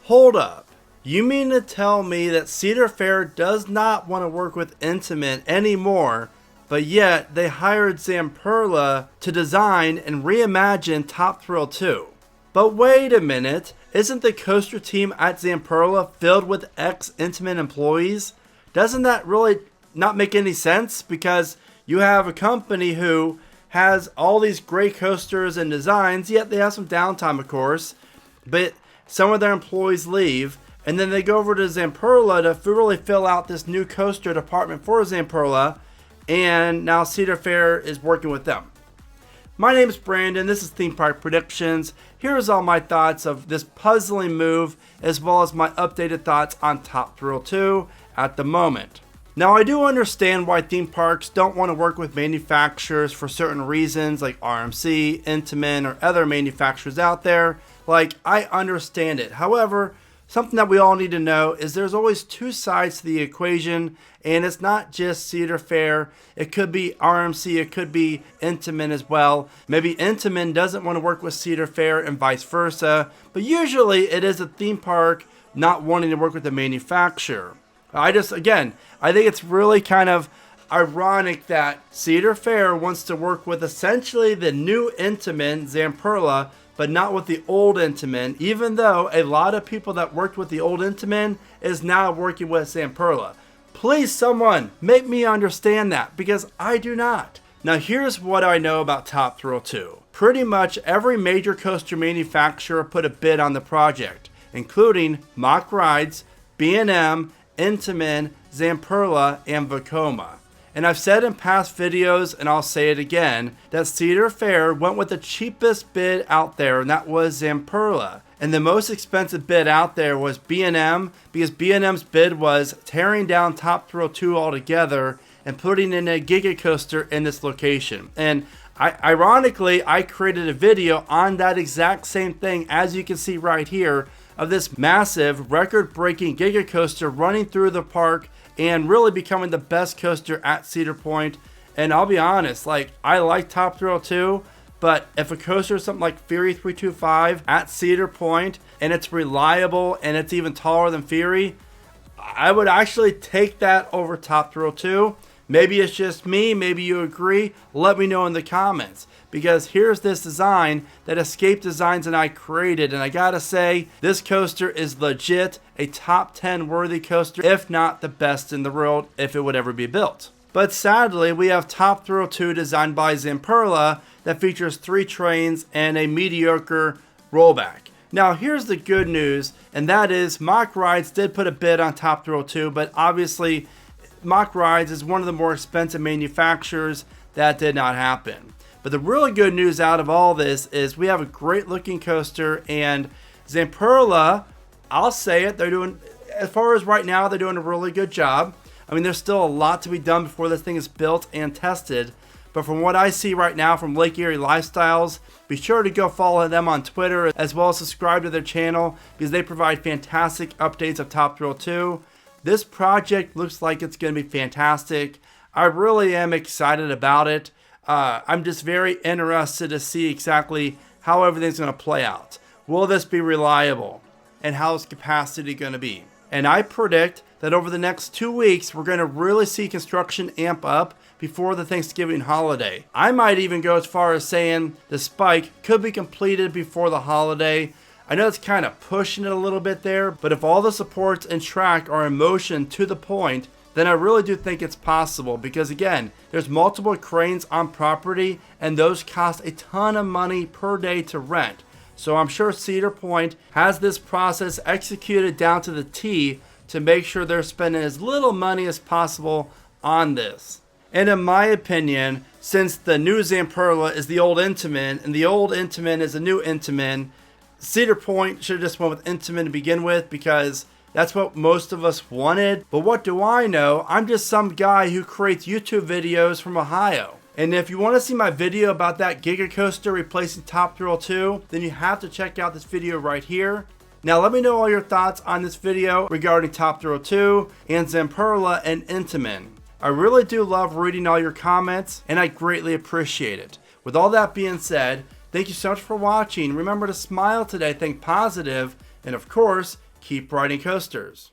Hold up. You mean to tell me that Cedar Fair does not want to work with Intamin anymore, but yet they hired Zamperla to design and reimagine Top Thrill 2? But wait a minute, isn't the coaster team at Zamperla filled with ex-Intamin employees? Doesn't that really not make any sense? Because you have a company who has all these great coasters and designs, yet they have some downtime, of course, but some of their employees leave, and then they go over to Zamperla to really fill out this new coaster department for Zamperla, and now Cedar Fair is working with them. My name is Brandon, this is Theme Park Predictions. Here's all my thoughts of this puzzling move, as well as my updated thoughts on Top Thrill 2 at the moment. Now, I do understand why theme parks don't want to work with manufacturers for certain reasons, like RMC, Intamin, or other manufacturers out there. Like, I understand it. However, something that we all need to know is there's always two sides to the equation, and it's not just Cedar Fair. It could be RMC, it could be Intamin as well. Maybe Intamin doesn't want to work with Cedar Fair and vice versa, but usually it is a theme park not wanting to work with the manufacturer. I think it's really kind of ironic that Cedar Fair wants to work with essentially the new Intamin, Zamperla, but not with the old Intamin, even though a lot of people that worked with the old Intamin is now working with Zamperla. Please, someone, make me understand that, because I do not. Now, here's what I know about Top Thrill 2. Pretty much every major coaster manufacturer put a bid on the project, including Mock Rides, B&M, Intamin, Zamperla, and Vekoma. And I've said in past videos, and I'll say it again, that Cedar Fair went with the cheapest bid out there, and that was Zamperla. And the most expensive bid out there was B&M, because B&M's bid was tearing down Top Thrill 2 altogether and putting in a Giga Coaster in this location. And ironically, I created a video on that exact same thing, as you can see right here, of this massive record-breaking Giga Coaster running through the park and really becoming the best coaster at Cedar Point. And I'll be honest, I like Top Thrill 2, but if a coaster is something like Fury 325 at Cedar Point and it's reliable and it's even taller than Fury, I would actually take that over Top Thrill 2. Maybe it's just me, maybe you agree, let me know in the comments. Because here's this design that Escape Designs and I created, and I gotta say, this coaster is legit a top 10 worthy coaster, if not the best in the world, if it would ever be built. But sadly, we have Top Thrill 2 designed by Zamperla that features 3 trains and a mediocre rollback. Now, here's the good news, and that is Mock Rides did put a bid on Top Thrill 2, but obviously Mock Rides is one of the more expensive manufacturers. That did not happen. But the really good news out of all this is we have a great looking coaster, and Zamperla, I'll say it, they're doing, as far as right now, they're doing a really good job. I mean, there's still a lot to be done before this thing is built and tested. But from what I see right now from Lake Erie Lifestyles, be sure to go follow them on Twitter, as well as subscribe to their channel, because they provide fantastic updates of Top Thrill 2. This project looks like it's going to be fantastic. I really am excited about it. I'm just very interested to see exactly how everything's going to play out. Will this be reliable? And how's capacity going to be? And I predict that over the next 2 weeks, we're going to really see construction amp up before the Thanksgiving holiday. I might even go as far as saying the spike could be completed before the holiday. I know it's kind of pushing it a little bit there, but if all the supports and track are in motion to the point, then I really do think it's possible, because again, there's multiple cranes on property and those cost a ton of money per day to rent. So I'm sure Cedar Point has this process executed down to the T to make sure they're spending as little money as possible on this. And in my opinion, since the new Zamperla is the old Intamin and the old Intamin is the new Intamin, Cedar Point should have just went with Intamin to begin with, because that's what most of us wanted. But what do I know? I'm just some guy who creates YouTube videos from Ohio. And if you want to see my video about that Giga Coaster replacing Top Thrill 2, then you have to check out this video right here. Now let me know all your thoughts on this video regarding Top Thrill 2 and Zamperla and Intamin. I really do love reading all your comments, and I greatly appreciate it. With all that being said, thank you so much for watching. Remember to smile today, think positive, and of course, keep riding coasters.